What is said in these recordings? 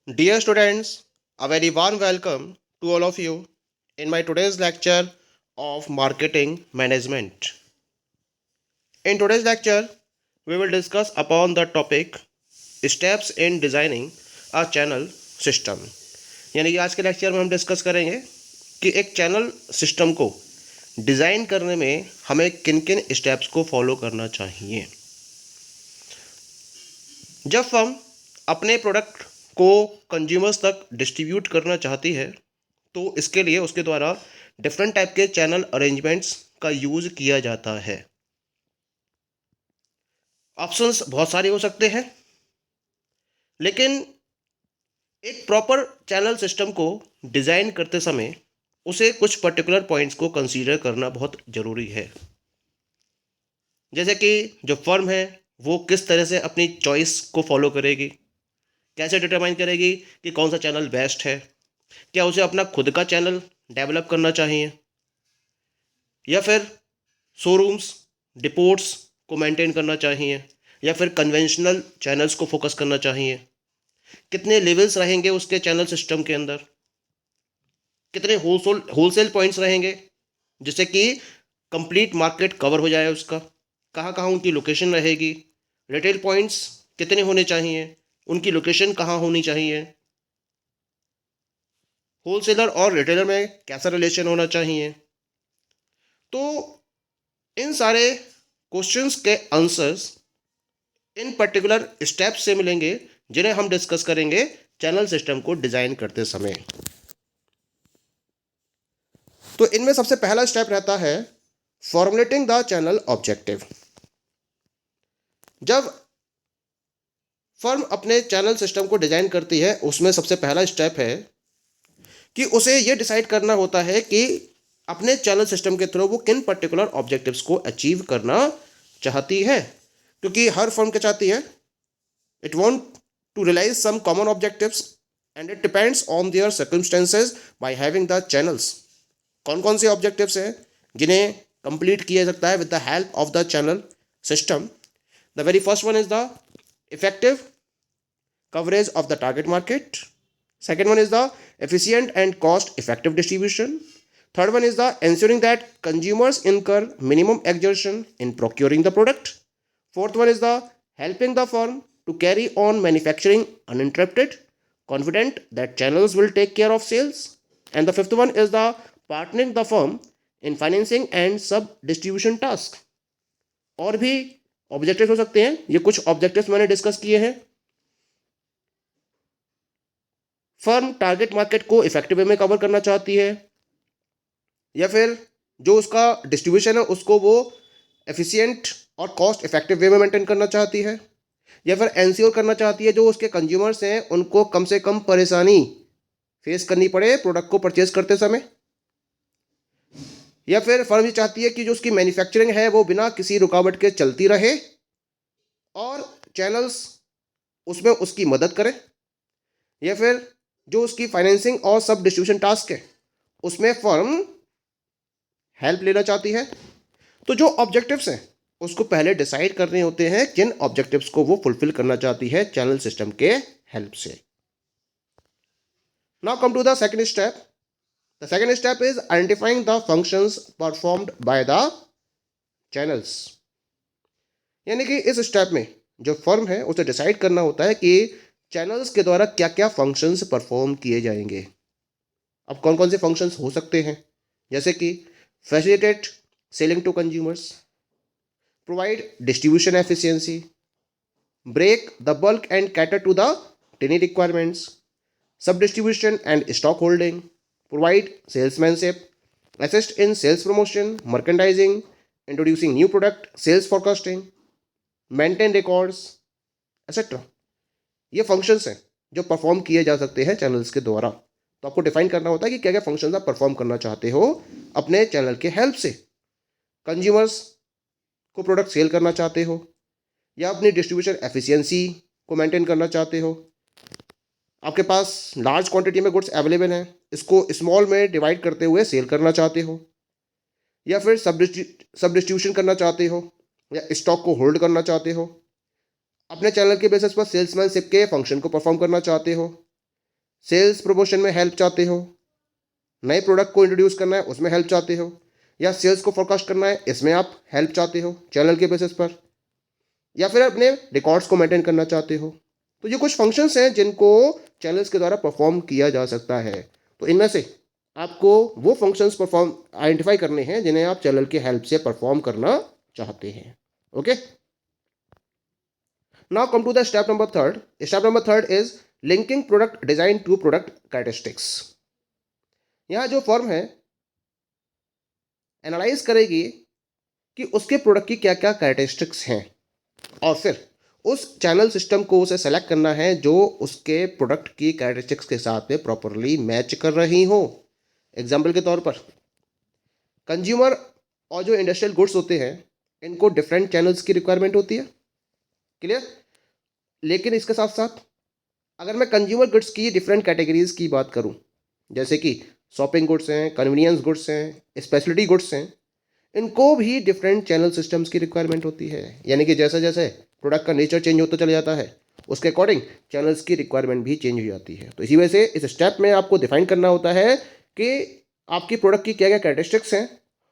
Dear students, a very warm welcome to all of you in my today's lecture of marketing management. In today's lecture, we will discuss upon the topic steps in designing a channel system. यानी कि आज के lecture में हम discuss करेंगे कि एक channel system को डिज़ाइन करने में हमें किन किन स्टेप्स को फॉलो करना चाहिए। जब फर्म अपने प्रोडक्ट को कंज्यूमर्स तक डिस्ट्रीब्यूट करना चाहती है तो इसके लिए उसके द्वारा डिफरेंट टाइप के चैनल अरेंजमेंट्स का यूज़ किया जाता है। ऑप्शंस बहुत सारे हो सकते हैं, लेकिन एक प्रॉपर चैनल सिस्टम को डिज़ाइन करते समय उसे कुछ पर्टिकुलर पॉइंट्स को कंसीडर करना बहुत ज़रूरी है। जैसे कि जो फर्म है वो किस तरह से अपनी चॉइस को फॉलो करेगी, कैसे डिटरमाइन करेगी कि कौन सा चैनल बेस्ट है, क्या उसे अपना खुद का चैनल डेवलप करना चाहिए या फिर शोरूम्स डिपोट्स को मेंटेन करना चाहिए या फिर कन्वेंशनल चैनल्स को फोकस करना चाहिए, कितने लेवल्स रहेंगे उसके चैनल सिस्टम के अंदर, कितने होलसेल पॉइंट्स रहेंगे जिससे कि कंप्लीट मार्केट कवर हो जाए उसका, कहाँ कहाँ उनकी लोकेशन रहेगी, रिटेल पॉइंट्स कितने होने चाहिए, उनकी लोकेशन कहाँ होनी चाहिए, होलसेलर और रिटेलर में कैसा रिलेशन होना चाहिए। तो इन सारे क्वेश्चंस के आंसर्स इन पर्टिकुलर स्टेप्स से मिलेंगे जिन्हें हम डिस्कस करेंगे चैनल सिस्टम को डिज़ाइन करते समय। तो इनमें सबसे पहला स्टेप रहता है फॉर्मुलेटिंग द चैनल ऑब्जेक्टिव। जब फर्म अपने चैनल सिस्टम को डिज़ाइन करती है उसमें सबसे पहला स्टेप है कि उसे ये डिसाइड करना होता है कि अपने चैनल सिस्टम के थ्रू वो किन पर्टिकुलर ऑब्जेक्टिव्स को अचीव करना चाहती है, क्योंकि हर फर्म क्या चाहती है, it want to realise some common objectives and it depends on their circumstances by having the channels. कौन कौन से ऑब्जेक्टिव्स हैं जिन्हें कंप्लीट किया जा सकता है with the help of the channel system. The very first one is the effective coverage of the target market. Second one is the efficient and cost effective distribution. Third one is the ensuring that consumers incur minimum exertion in procuring the product. Fourth one is the helping the firm to carry on manufacturing uninterrupted, confident that channels will take care of sales. And the fifth one is the partnering the firm in financing and sub distribution task. और भी objectives हो सकते हैं, ये कुछ objectives मैंने discuss किए हैं। फर्म टारगेट मार्केट को इफेक्टिव वे में कवर करना चाहती है या फिर जो उसका डिस्ट्रीब्यूशन है उसको वो एफिशिएंट और कॉस्ट इफेक्टिव वे में मेंटेन करना चाहती है या फिर एंश्योर करना चाहती है जो उसके कंज्यूमर्स हैं उनको कम से कम परेशानी फेस करनी पड़े प्रोडक्ट को परचेज करते समय, या फिर फर्म ये चाहती है कि जो उसकी मैन्युफैक्चरिंग है वो बिना किसी रुकावट के चलती रहे और चैनल्स उसमें उसकी मदद करें, या फिर जो उसकी फाइनेंसिंग और सब डिस्ट्रीब्यूशन टास्क है उसमें फर्म हेल्प लेना चाहती है। तो जो ऑब्जेक्टिव्स हैं उसको पहले डिसाइड करने होते हैं जिन ऑब्जेक्टिव्स को वो फुलफिल करना चाहती है चैनल सिस्टम के हेल्प से। Now come to the second step. The second step is identifying the functions performed by the channels. यानी कि इस स्टेप में जो फर्म है उसे डिसाइड करना होता है कि चैनल्स के द्वारा क्या क्या फंक्शंस परफॉर्म किए जाएंगे। अब कौन कौन से फंक्शंस हो सकते हैं, जैसे कि facilitate selling to consumers, provide distribution efficiency, break the bulk and cater to the tiny requirements, sub distribution and stock holding, provide salesmanship, assist in sales promotion, merchandising, introducing new product, sales forecasting, maintain records etcetera. ये functions हैं जो perform किए जा सकते हैं channels के द्वारा। तो आपको डिफाइन करना होता है कि क्या क्या फंक्शंस आप परफॉर्म करना चाहते हो अपने चैनल के हेल्प से। कंज्यूमर्स को प्रोडक्ट सेल करना चाहते हो या अपनी डिस्ट्रीब्यूशन एफिशिएंसी को मेंटेन करना चाहते हो, आपके पास लार्ज क्वांटिटी में गुड्स अवेलेबल हैं, इसको स्मॉल में डिवाइड करते हुए सेल करना चाहते हो, या फिर सब डिस्ट्रीब्यूशन करना चाहते हो या स्टॉक को होल्ड करना चाहते हो, अपने चैनल के बेसिस पर सेल्समैनशिप के फंक्शन को परफॉर्म करना चाहते हो, सेल्स प्रमोशन में हेल्प चाहते हो, नए प्रोडक्ट को इंट्रोड्यूस करना है उसमें हेल्प चाहते हो, या सेल्स को फोरकास्ट करना है इसमें आप हेल्प चाहते हो चैनल के बेसिस पर, या फिर अपने रिकॉर्ड्स को मेंटेन करना चाहते हो। तो ये कुछ फंक्शंस हैं जिनको चैनल्स के द्वारा परफॉर्म किया जा सकता है। तो इनमें से आपको वो फंक्शंस परफॉर्म आइडेंटिफाई करने हैं जिन्हें आप चैनल की हेल्प से परफॉर्म करना चाहते हैं। Okay, now come to the step number third. Step number third is linking product design to product characteristics. यहाँ जो फर्म है एनालाइज करेगी कि उसके प्रोडक्ट की क्या क्या कैरेक्टरिस्टिक्स हैं, और फिर उस चैनल सिस्टम को उसे सेलेक्ट करना है जो उसके प्रोडक्ट की कैरेक्टरिस्टिक्स के साथ में प्रॉपरली मैच कर रही हो। एग्जाम्पल के तौर पर कंज्यूमर और जो इंडस्ट्रियल गुड्स होते हैं इनको डिफरेंट चैनल्स की रिक्वायरमेंट होती है, क्लियर। लेकिन इसके साथ साथ अगर मैं कंज्यूमर गुड्स की डिफरेंट कैटेगरीज की बात करूं, जैसे कि शॉपिंग गुड्स हैं, कन्वीनियंस गुड्स हैं, स्पेशलिटी गुड्स हैं, इनको भी डिफरेंट चैनल सिस्टम्स की रिक्वायरमेंट होती है। यानी कि जैसे जैसे प्रोडक्ट का नेचर चेंज होता चला जाता है उसके अकॉर्डिंग चैनल्स की रिक्वायरमेंट भी चेंज हो जाती है। तो इसी वजह से इस स्टेप में आपको डिफाइन करना होता है कि आपकी प्रोडक्ट की क्या क्या कैरेक्टरिस्टिक्स हैं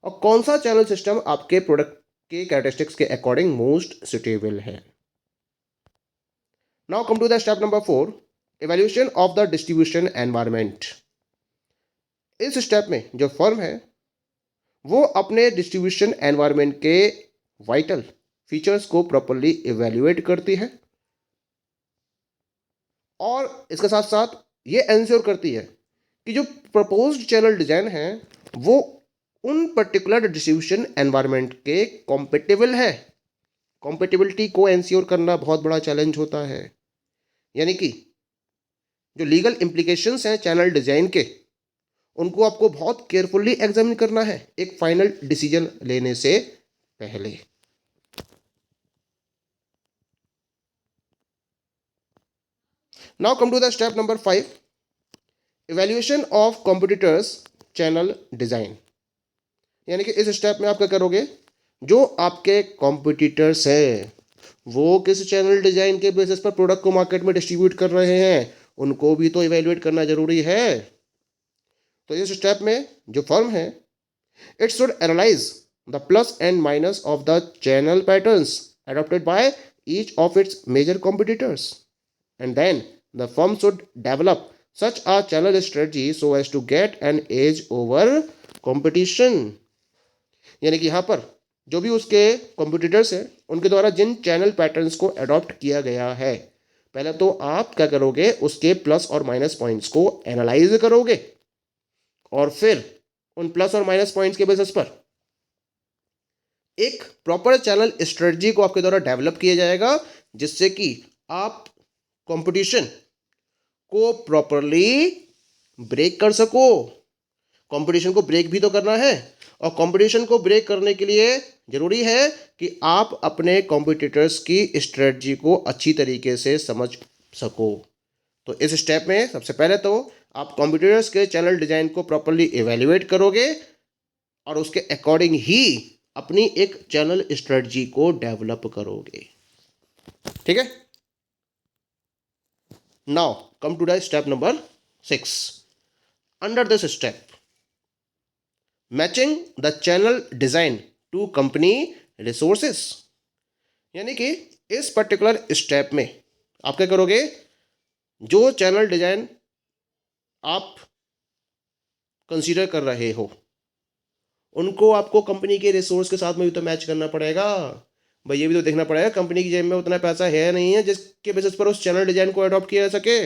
और कौन सा चैनल सिस्टम आपके प्रोडक्ट के कैरेक्टरिस्टिक्स के अकॉर्डिंग मोस्ट सुटेबल है। Now come to the step number 4, evaluation of the distribution environment. इस स्टेप में जो फर्म है वो अपने डिस्ट्रीब्यूशन एनवायरनमेंट के वाइटल फीचर्स को प्रॉपरली इवैल्यूएट करती है और इसके साथ साथ ये एंश्योर करती है कि जो प्रपोज्ड चैनल डिजाइन है वो उन पर्टिकुलर डिस्ट्रीब्यूशन एनवायरनमेंट के कॉम्पेटिबल है। कॉम्पेटिबिलिटी को एंश्योर करना बहुत बड़ा चैलेंज होता है, यानी कि जो लीगल इम्प्लीकेशंस हैं चैनल डिजाइन के उनको आपको बहुत केयरफुली एग्जामिन करना है एक फाइनल डिसीजन लेने से पहले। Now come to the step number 5, evaluation of competitors channel design. यानी कि इस स्टेप में आप क्या करोगे, जो आपके कॉम्पिटिटर्स हैं वो किस चैनल डिजाइन के बेसिस पर प्रोडक्ट को मार्केट में डिस्ट्रीब्यूट कर रहे हैं उनको भी तो इवैल्यूएट करना जरूरी है। तो इस स्टेप में जो फर्म है it should analyze the plus and minus of the channel patterns adopted by each of its major competitors, and then the firm should develop such a channel strategy so as to get an edge over competition। यानी कि यहाँ पर जो भी उसके competitors हैं उनके द्वारा जिन चैनल पैटर्न्स को अडॉप्ट किया गया है, पहले तो आप क्या करोगे उसके प्लस और माइनस पॉइंट्स को एनालाइज करोगे और फिर उन प्लस और माइनस पॉइंट्स के बेसिस पर एक प्रॉपर चैनल स्ट्रेटजी को आपके द्वारा डेवलप किया जाएगा जिससे कि आप कंपटीशन को प्रॉपरली ब्रेक कर सको। कंपटीशन को ब्रेक भी तो करना है और कंपटीशन को ब्रेक करने के लिए जरूरी है कि आप अपने कॉम्पिटिटर्स की स्ट्रेटजी को अच्छी तरीके से समझ सको। तो इस स्टेप में सबसे पहले तो आप कॉम्पिटिटर्स के चैनल डिजाइन को प्रॉपरली इवैल्यूएट करोगे और उसके अकॉर्डिंग ही अपनी एक चैनल स्ट्रेटजी को डेवलप करोगे, ठीक है। Now come to the step number 6। Under this step matching the channel design to company resources. यानी कि इस पर्टिकुलर स्टेप में आप क्या करोगे, जो चैनल डिजाइन आप कंसीडर कर रहे हो उनको आपको कंपनी के रिसोर्स के साथ में भी तो मैच करना पड़ेगा। भाई ये भी तो देखना पड़ेगा कंपनी की जेब में उतना पैसा है नहीं है जिसके बेसिस पर उस चैनल डिजाइन को अडॉप्ट किया जा सके।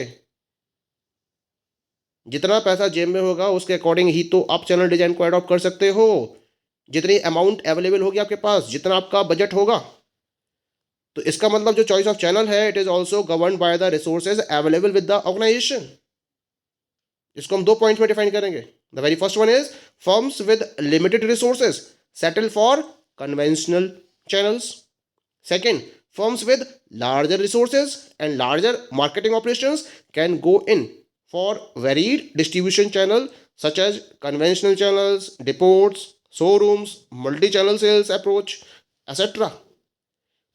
जितना पैसा जेब में होगा उसके अकॉर्डिंग ही तो आप चैनल डिजाइन को अडॉप्ट कर सकते हो। जितनी अमाउंट अवेलेबल होगी आपके पास, जितना आपका बजट होगा, तो इसका मतलब जो चॉइस ऑफ चैनल है it is also govern by the resources available with the organisation. इसको हम 2 पॉइंट्स में डिफाइन करेंगे। The very first one is firms with limited resources settle for conventional channels. Second, firms with larger resources and larger marketing operations can go in for varied distribution channel such as conventional channels, depots, showrooms, multi-channel sales approach, etc.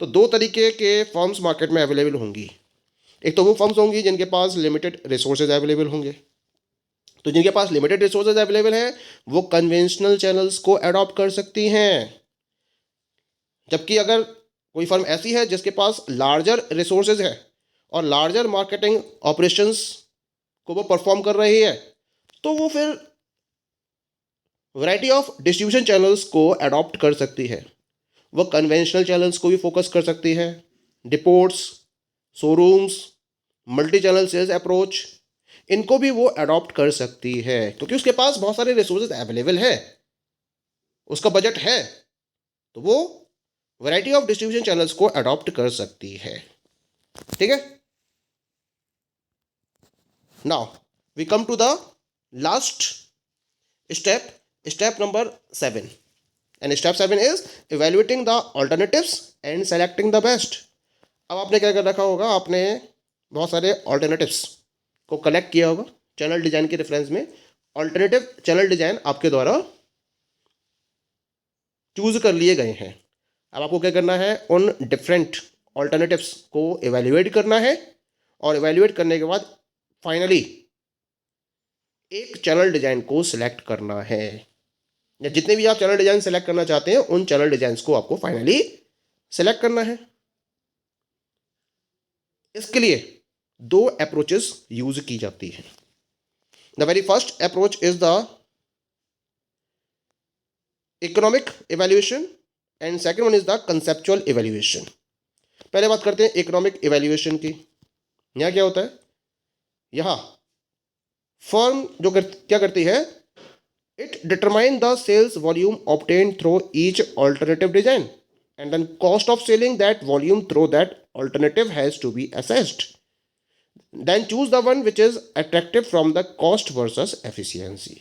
तो 2 तरीके के firms market में available होंगी। एक तो वो firms होंगी जिनके पास लिमिटेड रिसोर्सेज अवेलेबल होंगे, तो जिनके पास लिमिटेड रिसोर्सेज अवेलेबल हैं वो कन्वेंशनल चैनल्स को अडॉप्ट कर सकती हैं। जबकि अगर कोई फर्म ऐसी है जिसके पास लार्जर रिसोर्सेज है और लार्जर मार्केटिंग ऑपरेशंस को वो परफॉर्म कर रही है, तो वो फिर वैरायटी ऑफ डिस्ट्रीब्यूशन चैनल्स को अडॉप्ट कर सकती है। वो कन्वेंशनल चैनल्स को भी फोकस कर सकती है, depots, showrooms, multi channel sales approach, इनको भी वो अडॉप्ट कर सकती है क्योंकि उसके पास बहुत सारे रिसोर्सेज अवेलेबल है, उसका बजट है, तो वो वैरायटी ऑफ डिस्ट्रीब्यूशन चैनल्स को अडॉप्ट कर सकती है। ठीक है, now we come to the last step, step number 7, and step 7 is evaluating the alternatives and selecting the best. अब आपने क्या कर रखा होगा, आपने बहुत सारे ऑल्टरनेटिव्स को कलेक्ट किया होगा चैनल डिजाइन के रेफरेंस में। ऑल्टरनेटिव चैनल डिजाइन आपके द्वारा चूज कर लिए गए हैं। अब आपको क्या करना है, उन डिफरेंट ऑल्टरनेटिव्स को इवेल्युएट करना है और इवेल्युएट करने के बाद फाइनली एक चैनल डिजाइन को सिलेक्ट करना है, या जितने भी आप चैनल डिजाइन सेलेक्ट करना चाहते हैं उन चैनल डिजाइन को आपको फाइनली सेलेक्ट करना है। इसके लिए दो अप्रोचेस यूज की जाती हैं। The very first approach is the economic evaluation and second one is the conceptual evaluation. पहले बात करते हैं इकोनॉमिक इवैल्यूएशन की। यहाँ क्या होता है, यहाँ फर्म जो क्या करती है, it determine the sales volume obtained through each alternative design and then cost of selling that volume through that alternative has to be assessed. Then choose the one which is attractive from the cost versus efficiency.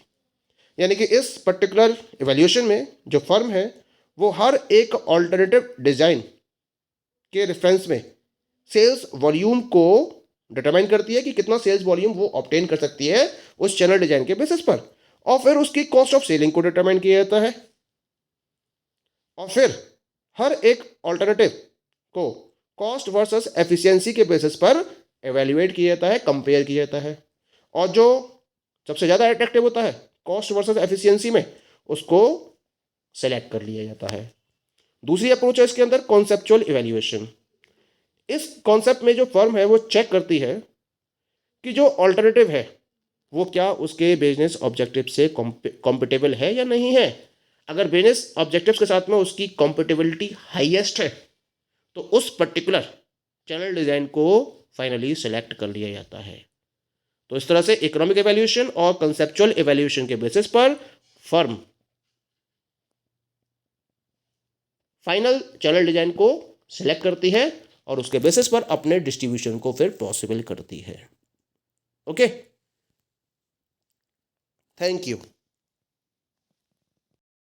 यानी कि इस particular evaluation में जो firm है वो हर एक alternative design के reference में सेल्स वॉल्यूम को डिटरमाइन करती है कि कितना सेल्स वॉल्यूम वो ऑब्टेन कर सकती है उस चैनल डिजाइन के बेसिस पर, और फिर उसकी कॉस्ट ऑफ सेलिंग को डिटरमाइन किया जाता है, और फिर हर एक ऑल्टरनेटिव को कॉस्ट वर्सेस एफिशिएंसी के बेसिस पर एवेल्युएट किया जाता है, कंपेयर किया जाता है, और जो सबसे ज़्यादा अट्रैक्टिव होता है कॉस्ट वर्सेस एफिशिएंसी में उसको सेलेक्ट कर लिया जाता है। दूसरी अप्रोच है इसके अंदर कॉन्सेप्चुअल इवैल्यूएशन। इस कॉन्सेप्ट में जो फर्म है वो चेक करती है कि जो ऑल्टरनेटिव है वो क्या उसके बिजनेस ऑब्जेक्टिव से कॉम्पिटेबल है या नहीं है। अगर बिजनेस ऑब्जेक्टिव्स के साथ में उसकी कॉम्पिटेबिलिटी हाईएस्ट है तो उस पर्टिकुलर चैनल डिजाइन को फाइनली सेलेक्ट कर लिया जाता है। तो इस तरह से इकोनॉमिक इवैल्यूएशन और कंसेप्चुअल इवैल्यूएशन के बेसिस पर फर्म फाइनल चैनल डिजाइन को सिलेक्ट करती है और उसके बेसिस पर अपने डिस्ट्रीब्यूशन को फिर पॉसिबल करती है। Okay, thank you.